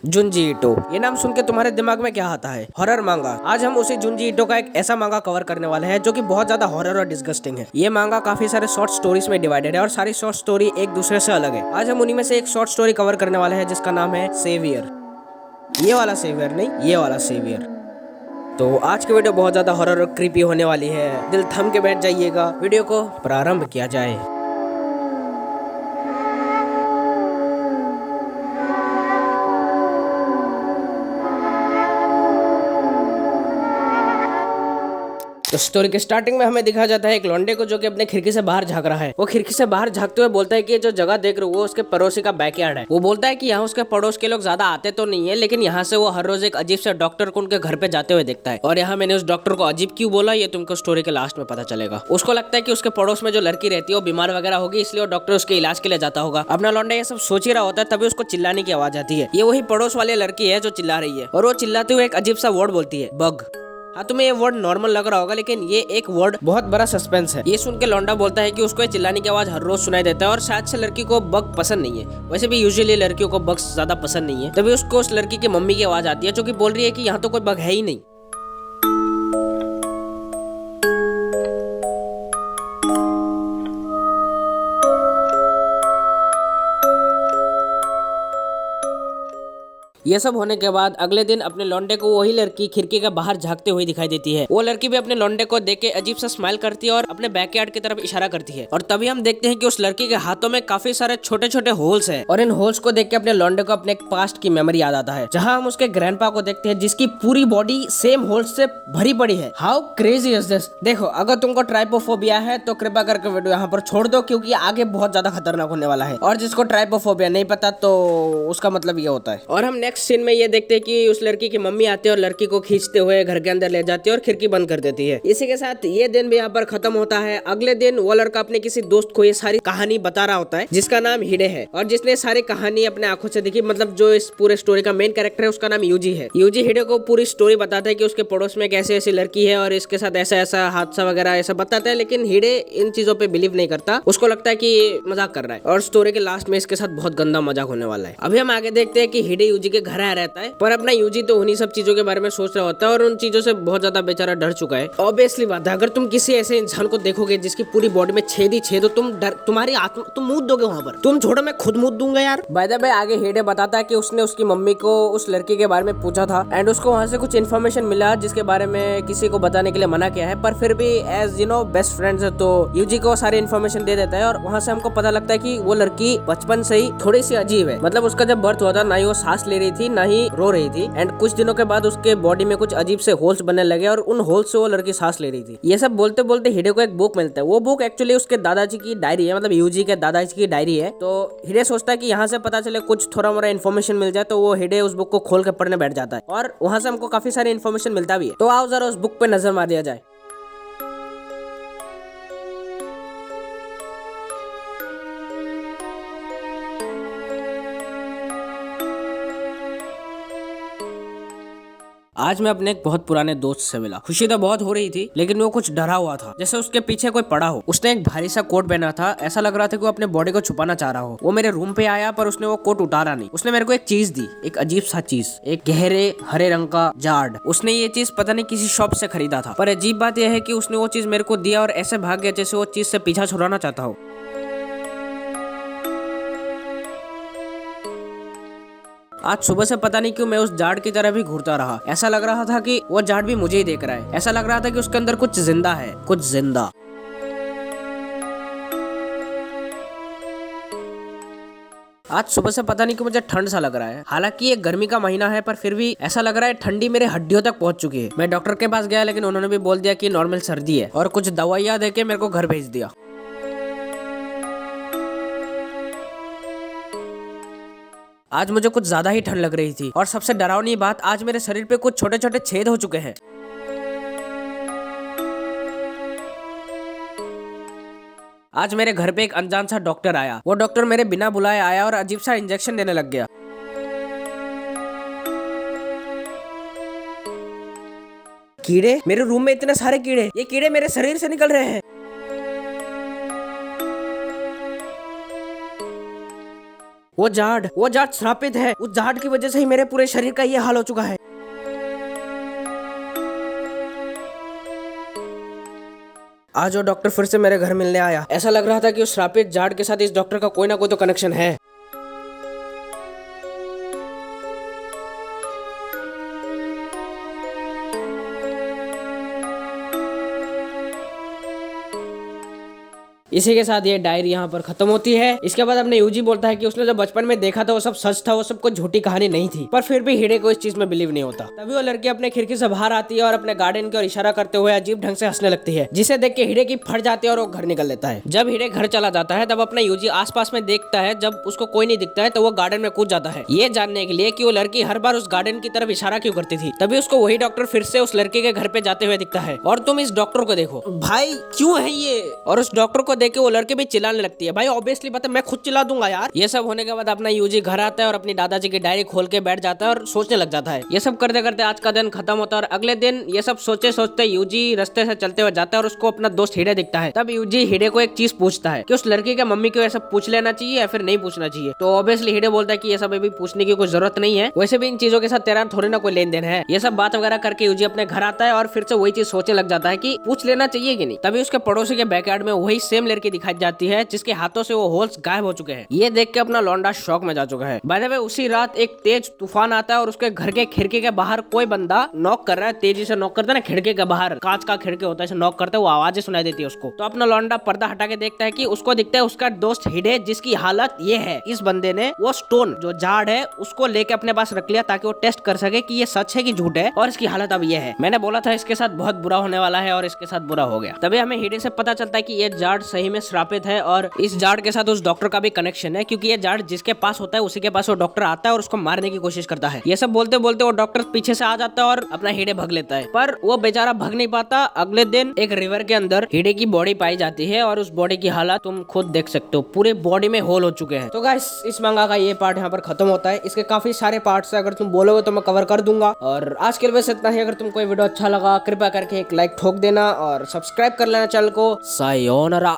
जुंजी ईटो, ये नाम सुन के तुम्हारे दिमाग में क्या आता है? हॉरर मांगा। आज हम उसी जुंजी ईटो का एक ऐसा मांगा कवर करने वाले हैं जो कि बहुत ज्यादा हॉरर और डिस्गस्टिंग है। ये मांगा काफी सारे शॉर्ट स्टोरीज में डिवाइडेड है और सारी शॉर्ट स्टोरी एक दूसरे से अलग है। आज हम उन्हीं में से एक शॉर्ट स्टोरी कवर करने वाले हैं जिसका नाम है सेवियर। ये वाला सेवियर नहीं, ये वाला सेवियर। तो आज की वीडियो बहुत ज्यादा हॉरर और क्रीपी होने वाली है। दिल थम के बैठ जाइएगा। वीडियो को प्रारंभ किया जाए। तो स्टोरी के स्टार्टिंग में हमें दिखाया जाता है एक लौंडे को जो कि अपने खिड़की से बाहर झांक रहा है। वो खिड़की से बाहर झांकते हुए बोलता है कि ये जो जगह देख रहे हो वो उसके पड़ोसी का बैकयार्ड है। वो बोलता है कि यहाँ उसके पड़ोस के लोग ज्यादा आते तो नहीं है, लेकिन यहाँ से वो हर रोज एक अजीब से डॉक्टर को उनके घर पे जाते हुए देखता है। और यहाँ मैंने उस डॉक्टर को अजीब क्यों बोला ये तुमको स्टोरी के लास्ट में पता चलेगा। उसको लगता है कि उसके पड़ोस में जो लड़की रहती है वो बीमार वगैरह होगी, इसलिए वो डॉक्टर उसके इलाज के लिए जाता होगा। अपना लौंडा ये सब सोच ही रहा होता है, तभी उसको चिल्लाने की आवाज आती है। ये वही पड़ोस वाली लड़की है जो चिल्ला रही है और वो चिल्लाते हुए एक अजीब सा वर्ड बोलती है, बग। हाँ, तुम्हें ये वर्ड नॉर्मल लग रहा होगा, लेकिन ये एक वर्ड बहुत बड़ा सस्पेंस है। ये सुन के लौंडा बोलता है कि उसको ये चिल्लाने की आवाज हर रोज सुनाई देता है और शायद से लड़की को बग पसंद नहीं है। वैसे भी यूजुअली लड़कियों को बग्स ज्यादा पसंद नहीं है। तभी उसको उस लड़की की मम्मी की आवाज आती है जो कि बोल रही है कि यहाँ तो कोई बग है ही नहीं। ये सब होने के बाद अगले दिन अपने लौंडे को वही लड़की खिड़की के बाहर झांकते हुए दिखाई देती है। वो लड़की भी अपने लौंडे को देख के अजीब सा स्माइल करती है और अपने बैकयार्ड की तरफ इशारा करती है। और तभी हम देखते हैं कि उस लड़की के हाथों में काफी सारे छोटे छोटे होल्स हैं। और इन होल्स को देख के अपने लौंडे को अपने पास्ट की मेमोरी याद आता है, जहाँ हम उसके ग्रैंडपा को देखते हैं जिसकी पूरी बॉडी सेम होल्स से भरी पड़ी है। How crazy is this. देखो, अगर तुमको ट्राइपोफोबिया है तो कृपा करके वीडियो यहाँ पर छोड़ दो, क्योंकि आगे बहुत ज्यादा खतरनाक होने वाला है। और जिसको ट्राइपोफोबिया नहीं पता तो उसका मतलब ये होता है। और हम नेक्स्ट सीन में ये देखते हैं कि उस लड़की की मम्मी आती है और लड़की को खींचते हुए घर के अंदर ले जाती है और खिड़की बंद कर देती है। इसी के साथ ये दिन भी यहाँ पर खत्म होता है। अगले दिन वो लड़का अपने किसी दोस्त को ये सारी कहानी बता रहा होता है जिसका नाम हिडे है और जिसने सारी कहानी अपने आंखों से देखी। मतलब जो इस पूरे स्टोरी का मेन कैरेक्टर है उसका नाम यूजी है। यूजी हिडे को पूरी स्टोरी बताता है कि उसके पड़ोस में एक ऐसी ऐसी लड़की है और इसके साथ ऐसा ऐसा हादसा वगैरह ऐसा बताता है, लेकिन हिडे इन चीजों पे बिलीव नहीं करता। उसको लगता है कि ये मजाक कर रहा है और स्टोरी के लास्ट में इसके साथ बहुत गंदा मजाक होने वाला है। अभी हम आगे देखते हैं कि हिडे यूजी के घर आया रहता है, पर अपना यूजी तो उन्हीं सब चीजों के बारे में सोच रहा होता है और उन चीजों से बहुत ज्यादा बेचारा डर चुका है। ऑब्वियसली बात है, अगर तुम किसी ऐसे इंसान को देखोगे जिसकी पूरी बॉडी में छेद ही छेद हो, तुम्हारी आत्मा तुम मुंह दोगे वहां पर। तुम छोड़ो, मैं खुद मुंह दूंगा यार। बाय द वे आगे हिडे बताता है कि उसने उसकी मम्मी को उस लड़की के बारे में पूछा था एंड उसको वहां से कुछ इन्फॉर्मेशन मिला जिसके बारे में किसी को बताने के लिए मना किया है, पर फिर भी as you know best friends है तो यूजी को सारी इन्फॉर्मेशन दे देता है। और वहां से हमको पता लगता है कि वो लड़की बचपन से ही थोड़ी सी अजीब है। मतलब उसका जब बर्थ हुआ था ना ही वो सांस ले रही थी ना ही रो रही थी, एंड कुछ दिनों के बाद उसके बॉडी में कुछ अजीब से होल्स बनने लगे और उन होल्स से वो लड़की सांस ले रही थी। ये सब बोलते बोलते हिडे को एक बुक मिलता है। वो बुक एक्चुअली उसके दादाजी की डायरी है, मतलब यूजी के दादाजी की डायरी है। तो हिडे सोचता है कि यहाँ से पता चले कुछ थोड़ा मोड़ा इन्फॉर्मेशन मिल जाए, तो वो हिडे उस बुक को खोल के पढ़ने बैठ जाता है और वहां से हमको काफी सारी इन्फॉर्मेशन मिलता भी है। तो आओ जरा उस बुक पे नजर मार दिया जाए। आज मैं अपने एक बहुत पुराने दोस्त से मिला। खुशी तो बहुत हो रही थी, लेकिन वो कुछ डरा हुआ था, जैसे उसके पीछे कोई पड़ा हो। उसने एक भारी सा कोट पहना था, ऐसा लग रहा था कि वो अपने बॉडी को छुपाना चाह रहा हो। वो मेरे रूम पे आया पर उसने वो कोट उतारा नहीं। उसने मेरे को एक चीज दी, एक अजीब सा चीज, एक गहरे हरे रंग का जार्ड। उसने ये चीज पता नहीं किसी शॉप से खरीदा था, पर अजीब बात यह है कि उसने वो चीज मेरे को दिया और ऐसे भाग गया जैसे वो चीज से पीछा छुड़ाना चाहता हो। आज सुबह से पता नहीं क्यों मैं उस जाड़ की तरह भी घूरता रहा। ऐसा लग रहा था कि वो जाड़ भी मुझे ही देख रहा है। ऐसा लग रहा था कि उसके अंदर कुछ जिंदा है, कुछ जिंदा। आज सुबह से पता नहीं क्यों मुझे ठंड सा लग रहा है। हालांकि ये गर्मी का महीना है, पर फिर भी ऐसा लग रहा है ठंडी मेरे हड्डियों तक पहुंच चुकी है। मैं डॉक्टर के पास गया, लेकिन उन्होंने भी बोल दिया कि नॉर्मल सर्दी है और कुछ दवाइयां देके मेरे को घर भेज दिया। आज मुझे कुछ ज्यादा ही ठंड लग रही थी और सबसे डरावनी बात, आज मेरे शरीर पे कुछ छोटे छोटे छेद हो चुके हैं। आज मेरे घर पे एक अनजान सा डॉक्टर आया। वो डॉक्टर मेरे बिना बुलाए आया और अजीब सा इंजेक्शन देने लग गया। कीड़े, मेरे रूम में इतने सारे कीड़े, ये कीड़े मेरे शरीर से निकल रहे हैं। वो जाट श्रापित है। उस जाट की वजह से ही मेरे पूरे शरीर का ये हाल हो चुका है। आज वो डॉक्टर फिर से मेरे घर मिलने आया। ऐसा लग रहा था कि उस श्रापित जाट के साथ इस डॉक्टर का कोई ना कोई तो कनेक्शन है। इसी के साथ ये डायरी यहाँ पर खत्म होती है। इसके बाद अपने यूजी बोलता है कि उसने जो बचपन में देखा था वो सब सच था, वो सब कोई झूठी कहानी नहीं थी। पर फिर भी हिडे को इस चीज में बिलीव नहीं होता। तभी वो लड़की अपने खिड़की से बाहर आती है और अपने गार्डन की ओर इशारा करते हुए अजीब ढंग से हंसने लगती है, जिसे देख के हिडे की फट जाती है और वो घर निकल लेता है। जब हिडे घर चला जाता है तब अपना यूजी आसपास में देखता है। जब उसको कोई नहीं दिखता है तो वो गार्डन में कूद जाता है, ये जानने के लिए कि वो लड़की हर बार उस गार्डन की तरफ इशारा क्यों करती थी। तभी उसको वही डॉक्टर फिर से उस लड़के के घर पे जाते हुए दिखता है। और तुम इस डॉक्टर को देखो भाई, क्यों है ये। और उस डॉक्टर को देख के वो लड़के भी चिल्लाने लगती है। भाई ऑब्वियसली बात है, मैं खुद चिल्ला दूंगा यार। ये सब होने के बाद अपना यूजी घर आता है और अपनी दादाजी की डायरी खोल के बैठ जाता है और सोचने लग जाता है। ये सब करते करते आज का दिन खत्म होता है और अगले दिन ये सब सोचते सोचते यूजी रास्ते से चलते हुए जाता है और उसको अपना दोस्त हिडे दिखता है। तब यूजी हिडे को एक चीज पूछता है कि उस लड़की के मम्मी को ये सब पूछ लेना चाहिए या फिर नहीं पूछना चाहिए। तो ऑब्वियसली हिडे बोलता है कि ये सब अभी पूछने की कोई जरूरत नहीं है, वैसे भी इन चीजों के साथ तेरा थोड़ी ना कोई लेन देन है। ये सब बात वगैरह करके यूजी अपने घर आता है और फिर से वही चीज सोचने लग जाता है कि पूछ लेना चाहिए कि नहीं। तभी उसके पड़ोसी के बैकयार्ड में वही सेम लड़की दिखाई जाती है, जिसके हाथों से वो होल्स गायब हो चुके हैं। ये देख के अपना लौंडा शॉक में जा चुका है। बाय द वे उसी रात एक तेज तूफान आता है और उसके घर के खिड़की के बाहर कोई बंदा नॉक कर रहा है, तेजी से नॉक करता है ना, खिड़की के बाहर कांच का खिड़की होता है, नॉक करता है, वो आवाजें सुनाई देती है उसको। तो अपना लौंडा पर्दा हटा के देखता है कि उसको दिखता है उसका दोस्त हिडे, जिसकी हालत ये है। इस बंदे ने वो स्टोन जो जाड़ है उसको लेके अपने पास रख लिया ताकि वो टेस्ट कर सके कि ये सच है कि झूठ है, और इसकी हालत अब ये है। मैंने बोला था इसके साथ बहुत बुरा होने वाला है और इसके साथ बुरा हो गया। तभी हमें हिडे से पता चलता है कि ये जाड़ सही में श्रापित है और इस जाड़ के साथ उस डॉक्टर का भी कनेक्शन है, क्योंकि ये जाड़ जिसके पास होता है उसी के पास वो डॉक्टर आता है और उसको मारने की कोशिश करता है। ये सब बोलते बोलते वो डॉक्टर पीछे से आ जाता है और अपना हिडे भग लेता है, पर वो बेचारा भग नहीं पाता। अगले दिन एक रिवर के अंदर हिडे की बॉडी पाई जाती है और उस बॉडी की हालत तुम खुद देख सकते हो, पूरे बॉडी में होल हो चुके हैं। तो गाइस इस मंगा का ये पार्ट यहाँ पर खत्म होता है। इसके काफी सारे पार्ट्स है, अगर तुम बोलोगे तो मैं कवर कर दूंगा। और आज के लिए बस इतना ही। अगर तुमको ये वीडियो अच्छा लगा कृपया करके एक लाइक ठोक देना और सब्सक्राइब कर लेना चैनल को। सायोनारा।